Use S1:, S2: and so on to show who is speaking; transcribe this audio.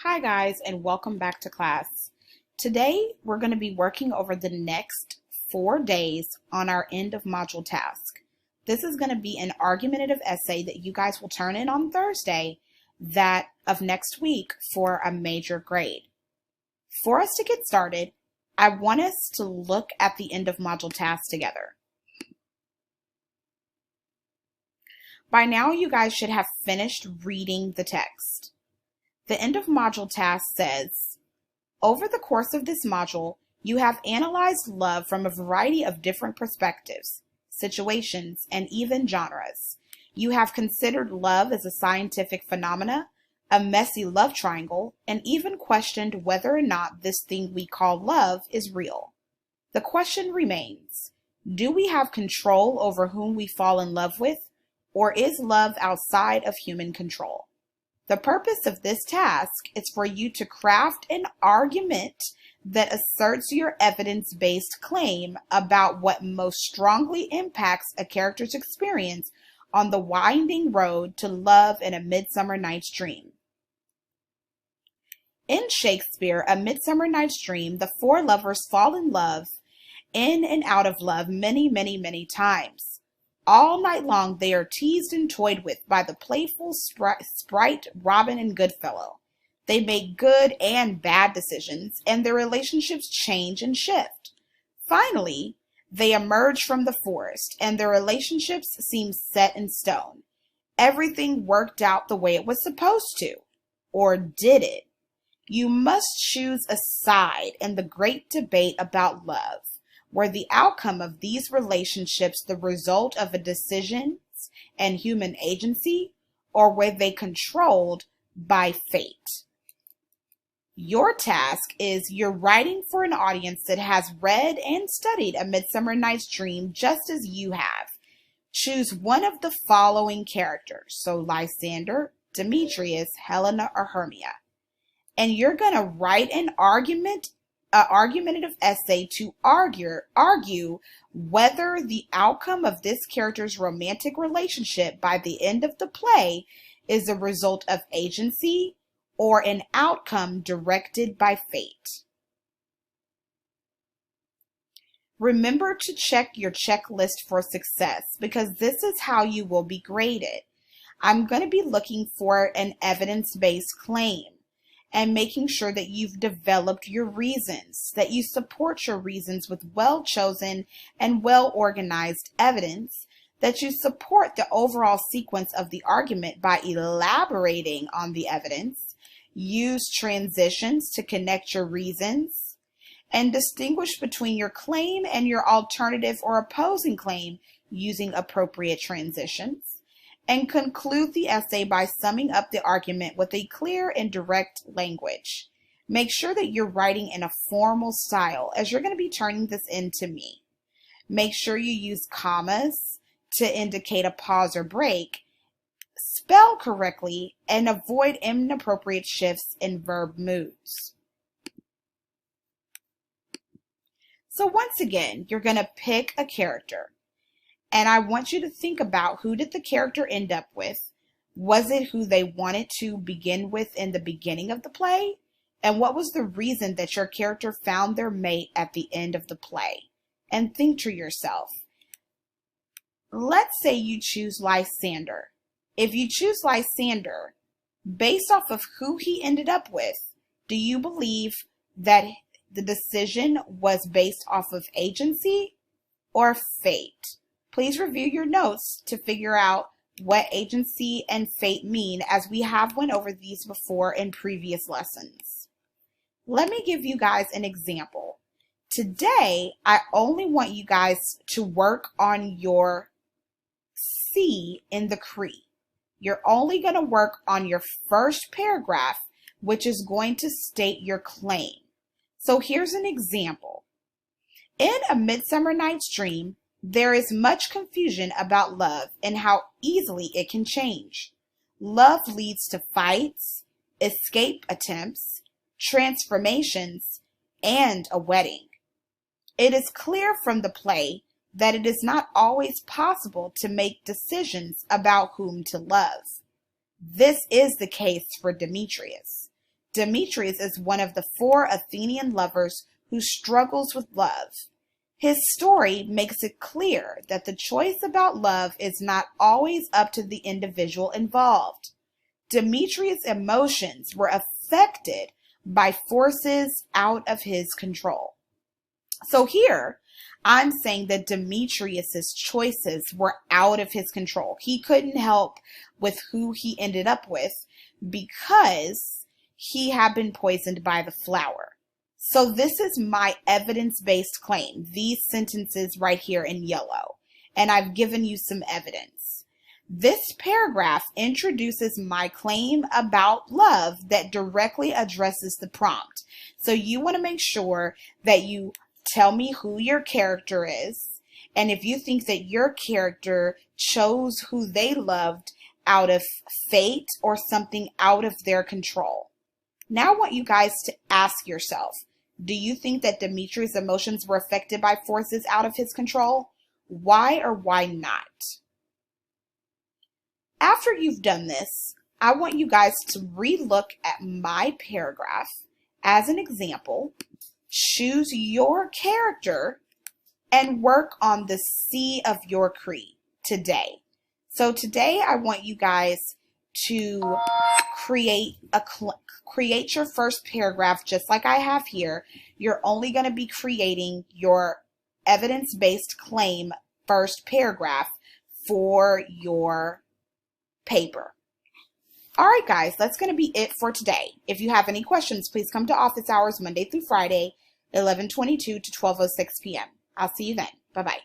S1: Hi guys, and welcome back to class. Today we're going to be working over the next 4 days on our end of module task. This is going to be an argumentative essay that you guys will turn in on Thursday of next week for a major grade. For us to get started, I want us to look at the end of module task together. By now you guys should have finished reading the text. The end of module task says, over the course of this module, you have analyzed love from a variety of different perspectives, situations, and even genres. You have considered love as a scientific phenomena, a messy love triangle, and even questioned whether or not this thing we call love is real. The question remains, do we have control over whom we fall in love with, or is love outside of human control? The purpose of this task is for you to craft an argument that asserts your evidence-based claim about what most strongly impacts a character's experience on the winding road to love in A Midsummer Night's Dream. In Shakespeare, A Midsummer Night's Dream, the four lovers fall in love, in and out of love many times. All night long they are teased and toyed with by the playful sprite Robin and Goodfellow. They make good and bad decisions, and their relationships change and shift. Finally, they emerge from the forest, and their relationships seem set in stone. Everything worked out the way it was supposed to. Or did it? You must choose a side in the great debate about love. Were the outcome of these relationships the result of a decision and human agency, or were they controlled by fate? Your task is you're writing for an audience that has read and studied A Midsummer Night's Dream just as you have. Choose one of the following characters, so Lysander, Demetrius, Helena, or Hermia. And you're going to write an argumentative essay to argue whether the outcome of this character's romantic relationship by the end of the play is a result of agency or an outcome directed by fate. Remember to check your checklist for success because this is how you will be graded. I'm going to be looking for an evidence-based claim and making sure that you've developed your reasons, that you support your reasons with well-chosen and well-organized evidence, that you support the overall sequence of the argument by elaborating on the evidence, use transitions to connect your reasons, and distinguish between your claim and your alternative or opposing claim using appropriate transitions. And conclude the essay by summing up the argument with a clear and direct language. Make sure that you're writing in a formal style as you're going to be turning this in to me. Make sure you use commas to indicate a pause or break, spell correctly, and avoid inappropriate shifts in verb moods. So once again, you're going to pick a character. And I want you to think about, who did the character end up with? Was it who they wanted to begin with in the beginning of the play? And what was the reason that your character found their mate at the end of the play? And think to yourself, let's say you choose Lysander. If you choose Lysander, based off of who he ended up with, do you believe that the decision was based off of agency or fate? Please review your notes to figure out what agency and fate mean, as we have went over these before in previous lessons. Let me give you guys an example. Today, I only want you guys to work on your C in the Cree. You're only going to work on your first paragraph, which is going to state your claim. So here's an example. In A Midsummer Night's Dream, there is much confusion about love and how easily it can change. Love leads to fights, escape attempts, transformations, and a wedding. It is clear from the play that it is not always possible to make decisions about whom to love. This is the case for Demetrius. Demetrius is one of the 4 Athenian lovers who struggles with love. His story makes it clear that the choice about love is not always up to the individual involved. Demetrius' emotions were affected by forces out of his control. So here, I'm saying that Demetrius's choices were out of his control. He couldn't help with who he ended up with because he had been poisoned by the flower. So this is my evidence-based claim, these sentences right here in yellow, and I've given you some evidence. This paragraph introduces my claim about love that directly addresses the prompt. So you want to make sure that you tell me who your character is, and if you think that your character chose who they loved out of fate or something out of their control. Now I want you guys to ask yourself, do you think that Demetrius' emotions were affected by forces out of his control? Why or why not? After you've done this, I want you guys to relook at my paragraph as an example, choose your character, and work on the C of your creed today. So today I want you guys to create your first paragraph just like I have here. You're only going to be creating your evidence-based claim first paragraph for your paper. All right, guys, that's going to be it for today. If you have any questions, please come to office hours Monday through Friday, 11:22 to 12:06 p.m. I'll see you then. Bye-bye.